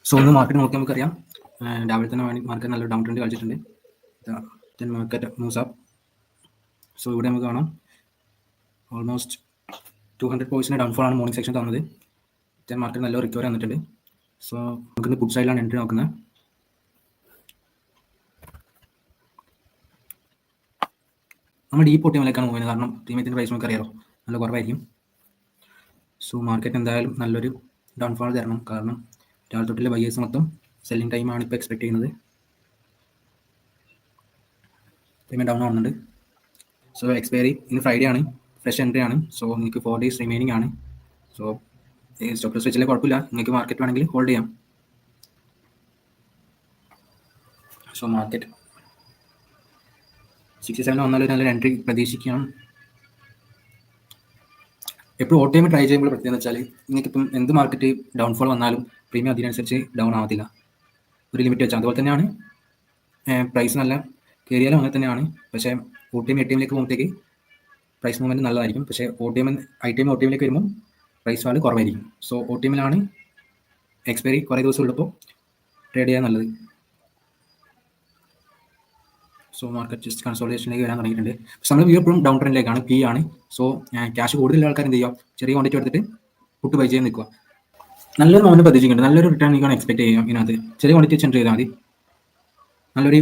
So ഒന്ന് market നോക്കി നമുക്കറിയാം രാവിലെ തന്നെ മാർക്കറ്റ് നല്ല ഡൗൺ ട്രെൻഡ് കളിച്ചിട്ടുണ്ട്. Then market moves up. So ഇവിടെ നമുക്ക് കാണാം ഓൾമോസ്റ്റ് 200 പോയിന്റ്സിൻ്റെ ഡൗൺഫോൾ ആണ് മോർണിംഗ് സെക്ഷൻ തന്നത്. ദെൻ മാർക്കറ്റ് നല്ല റിക്കവറി വന്നിട്ടുണ്ട്. സോ നമുക്കിന്ന് പുട്ട് സൈഡിലാണ് എൻട്രി നോക്കുന്നത്. നമ്മൾ ഡീപ്പ് പൊട്ടിയതിലേക്കാണ് പോകുന്നത്, കാരണം പ്രീമിയത്തിൻ്റെ പ്രൈസ് നമുക്ക് അറിയാലോ നല്ല കുറവായിരിക്കും. സോ മാർക്കറ്റ് എന്തായാലും നല്ലൊരു ഡൗൺഫോൾ തരണം, കാരണം രാവിലെ തൊട്ടിലെ ബയേഴ്സ് മൊത്തം സെല്ലിംഗ് ടൈമാണ് ഇപ്പോൾ എക്സ്പെക്ട് ചെയ്യുന്നത്. പേയ്മെൻറ്റ് ഡൗൺ ആവുന്നുണ്ട്. സോ എക്സ്പയറി ഇന്ന് ഫ്രൈഡേ ആണ്, ഫ്രഷ് എൻട്രി ആണ്. സോ നിങ്ങൾക്ക് 4 days റിമൈനിങ് ആണ്. സോ സ്റ്റോപ്പ് ലോസ് വെച്ചാലേ കുഴപ്പമില്ല, നിങ്ങൾക്ക് മാർക്കറ്റ് വേണമെങ്കിൽ ഹോൾഡ് ചെയ്യാം. സോ മാർക്കറ്റ് 67 വന്നാലും നല്ലൊരു എൻട്രി പ്രതീക്ഷിക്കണം. എപ്പോഴും ഓ ടൈം ട്രൈ ചെയ്യുമ്പോൾ പ്രത്യേകത വെച്ചാൽ നിങ്ങൾക്കിപ്പം എന്ത് മാർക്കറ്റ് ഡൗൺഫോൾ വന്നാലും പ്രീമിയം അതിനനുസരിച്ച് ഡൗൺ ആവത്തില്ല, ഒരു ലിമിറ്റ് വെച്ചാൽ. അതുപോലെ തന്നെയാണ് പ്രൈസ് നല്ല കയറിയാലും അങ്ങനെ തന്നെയാണ്. പക്ഷേ ഓ ടൈം എ ടൈമിലേക്ക് പോകുമ്പോഴത്തേക്ക് പ്രൈസ് മൂവ്മെൻറ്റ് നല്ലതായിരിക്കും. പക്ഷേ ഓ ടൈം ഐ ടൈം ഓ ടൈമിലേക്ക് വരുമ്പോൾ പ്രൈസ് വാല് കുറവായിരിക്കും. സോ ഓ ടൈമിലാണ് എക്സ്പയറി കുറേ ദിവസം ഉള്ളപ്പോൾ ട്രേഡ് ചെയ്യാൻ നല്ലത്. സോ മാർക്കറ്റ് ജസ്റ്റ് കൺസോളിഡേഷനിലേക്ക് വരാൻ തുടങ്ങിയിട്ടുണ്ട്. പക്ഷേ നമ്മൾ വ്യൂ എപ്പോഴും ഡൗൺ ട്രെൻഡിലേക്കാണ്, പി ആണ്. സോ ക്യാഷ് കൂടുതലുള്ള ആൾക്കാർ എന്ത് ചെയ്യുക, ചെറിയ ക്വാണ്ടിറ്റി എടുത്തിട്ട് പുട്ട് ബൈ ചെയ്യാൻ നിൽക്കുക. നല്ലൊരു മൗണ്ട് പ്രതീക്ഷിക്കുന്നുണ്ട്, നല്ലൊരു റിട്ടേൺ നിൽക്കാൻ എക്സ്പെക്ട് ചെയ്യാം. ഇതിനകത്ത് ചെറിയ ക്വാണ്ടിറ്റി വെച്ച് എൻട്രി ചെയ്താൽ മതി. നല്ലൊരു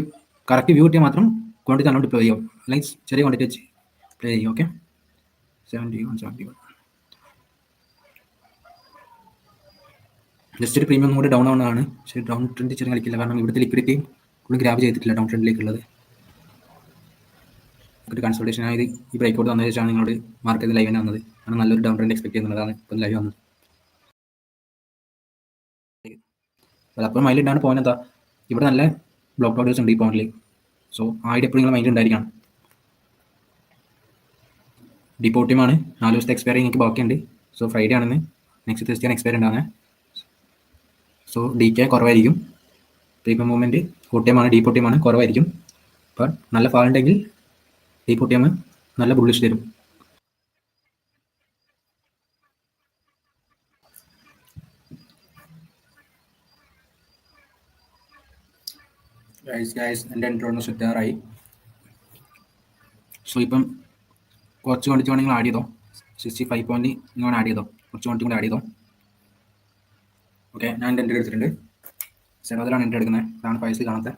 കറക്റ്റ് വ്യൂ കിട്ടിയാൽ മാത്രം ക്വാണ്ടിറ്റി നല്ലോണം ഡിപ്ലോ ചെയ്യാം, അല്ലെങ്കിൽ ചെറിയ ക്വാണ്ടിറ്റി വെച്ച് പ്ലേ ചെയ്യും. ഓക്കെ, 71 ജസ്റ്റ് ഒരു പ്രീമിയം കൂടെ ഡൗൺ ആവുന്നതാണ്. പക്ഷേ ഡൗൺ ട്രെൻഡ് ചെറിയ കളിക്കില്ല, കാരണം ഇവിടുത്തെ ലിക്വിഡിറ്റി കൂടുതൽ ഗ്രാബ് ചെയ്തിട്ടില്ല ഡൗൺ ട്രെൻഡിലേക്കുള്ളത്. ഒരു കൺസൾട്ടേഷൻ ആയത് ഈ ബ്രേക്ക് ഔട്ട് വന്നതിന് ശേഷമാണ് നിങ്ങളോട് മാർക്കറ്റ് ലൈവിന് വന്നത്. കാരണം നല്ലൊരു ഡൗൺ ട്രെൻഡ് എക്സ്പെക്ട് ചെയ്യുന്നതാണ് ഇപ്പം ലൈവ് വന്നത്. അപ്പോൾ മൈൻഡിലാണ് പോയിന്റ് എന്താ, ഇവിടെ നല്ല ബ്ലോക്ക് ഓർഡേഴ്സ് ഉണ്ട് ഈ പോയിന്റിൽ. സോ ആയിട്ട് എപ്പോഴും നിങ്ങൾ മൈൻഡ് ഉണ്ടായിരിക്കണം. ഡിപ്പോർട്ട് ടീമാണ്, 4 ദിവസത്തെ എക്സ്പയറി എനിക്ക് ബാക്കിയുണ്ട്. സോ ഫ്രൈഡേ ആണെന്ന്, നെക്സ്റ്റ് തേഴ്സ്ഡേ എക്സ്പയറി ഉണ്ടാകുന്നത്. സോ ഡി കെ കുറവായിരിക്കും. പ്രീമിയം മൂവ്മെൻറ്റ് ഓട്ടിയമാണ്, ഡിപ്പോർട്ട് ടീമാണ് കുറവായിരിക്കും. ബട്ട് നല്ല ഫാൾ ഉണ്ടെങ്കിൽ ഡിപ്പോർട്ട് ടീം നല്ല ബുള്ളിഷ് തരും. എൻ്റെ എൻട്രി ഒന്ന് സെറ്റാറായി. സോ ഇപ്പം കുറച്ച് ക്വാണ്ടിറ്റി വേണമെങ്കിൽ ആഡ് ചെയ്തോ, 65 പോയിന്റ് നിങ്ങൾ ആഡ് ചെയ്തോ, കുറച്ച് ക്വാണ്ടിറ്റി കൂടി ആഡ് ചെയ്തോ. ഓക്കെ, ഞാൻ എൻ്റെ എൻട്രി എടുത്തിട്ടുണ്ട്. സെനോദിലാണ് എൻട്രി എടുക്കുന്നത്, അതാണ് പൈസ കാണാത്ത.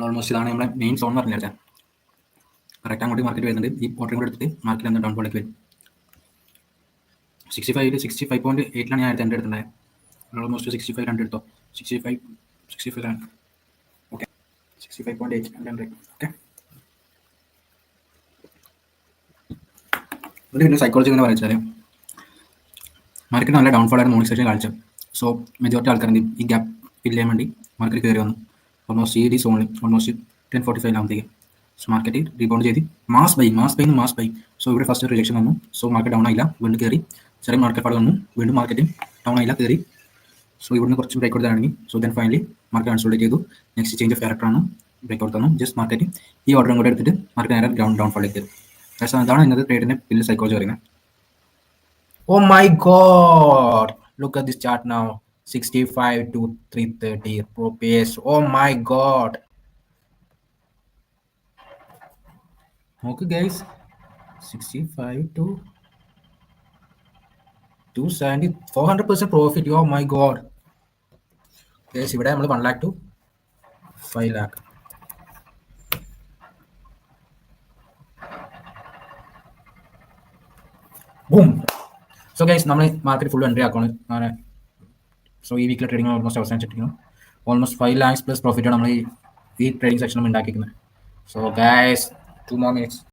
ഓൾമോസ്റ്റ് ഇതാണ് നമ്മുടെ മെയിൻ സോൺ എന്ന് പറഞ്ഞാൽ. കറക്റ്റ് അങ്ങോട്ട് മാർക്കറ്റ് വരുന്നുണ്ട്. ഈ ഓർഡർ കൂടെ എടുത്തിട്ട് മാർക്കറ്റ് എന്താ ഡൗൺ ഫോളിലേക്ക് വരും. 65.8 ഞാൻ എൻ്റെ എടുത്തിട്ടുണ്ടായത്. ഓൾമോസ്റ്റ് 65 രണ്ട് എടുത്തോ, 65 ഓക്കെ, 65.8 ഓക്കെ. ഇവിടെ പിന്നെ സൈക്കോളജി എന്ന് പറയുന്നത് മാർക്കറ്റ് നല്ല ഡൗൺഫോൾ ആയിരുന്നു മോർണിംഗ് സെക്ഷൻ കാണിച്ചത്. സോ മെജോറിറ്റി ആൾക്കാർ ഈ ഗ്യാപ്പ് ഫില്ല് ചെയ്യാൻ വേണ്ടി മാർക്കറ്റ് കയറി വന്നു. ഓൾമോസ്റ്റ് ഈ സോണിൽ ഓൾമോസ്റ്റ് 10:45 ആകുമ്പോഴത്തേക്ക് സോ മാർക്കറ്റ് റീബൗണ്ട് ചെയ്ത് മാസ് ബൈ. സോ ഇവിടെ ഫസ്റ്റ് ഒരു റിജക്ഷൻ വന്നു. സോ മാർക്കറ്റ് ഡൗൺ ആയില്ല, വീണ്ടും കയറി. ചെറിയ മാർക്കറ്റ് പാട് വന്നു, വീണ്ടും മാർക്കറ്റ് ഡൗൺ ആയില്ല, കയറി. സോ ഇവിടുന്ന് കുറച്ച് ബ്രേക്ക് ഔട്ട് തരാണെങ്കിൽ so then finally market consolidate ചെയ്തു. നെക്സ്റ്റ് ചേഞ്ച് ഓഫ് ക്യാരക്ടർ ആണ്, ബ്രേക്ക് ഔട്ട് തന്നു. ജസ്റ്റ് മാർക്കറ്റ് ഈ ഓർഡറും കൂടെ എടുത്തിട്ട് മാർക്കറ്റ് നേരെ ഡൗൺ ഫോളിലേക്ക് തരും. പക്ഷേ അതാണ് ഇന്നത്തെ ട്രേഡിന്റെ വലിയ സൈക്കോളജി പറയുന്നത്. Oh my god, look at this chart now, 65 to 330 rupees. Oh my god. Okay guys, 65 to 270, 400% profit. Oh my god guys, ഇവിടെ നമ്മൾ 1 lakh to 5 lakh. Boom. So guys, നമ്മൾ മാർക്കറ്റ് ഫുൾ എൻട്രി ആക്കുകയാണ്. അങ്ങനെ so ഈ വീക്കിലെ trading almost അവസാനിച്ചിരിക്കുന്നു. Almost 5 lakhs plus പ്രോഫിറ്റാണ് നമ്മൾ ഈ ട്രേഡിംഗ് സെക്ഷനും ഉണ്ടാക്കിയിരിക്കുന്നത്. So guys, 2 more minutes.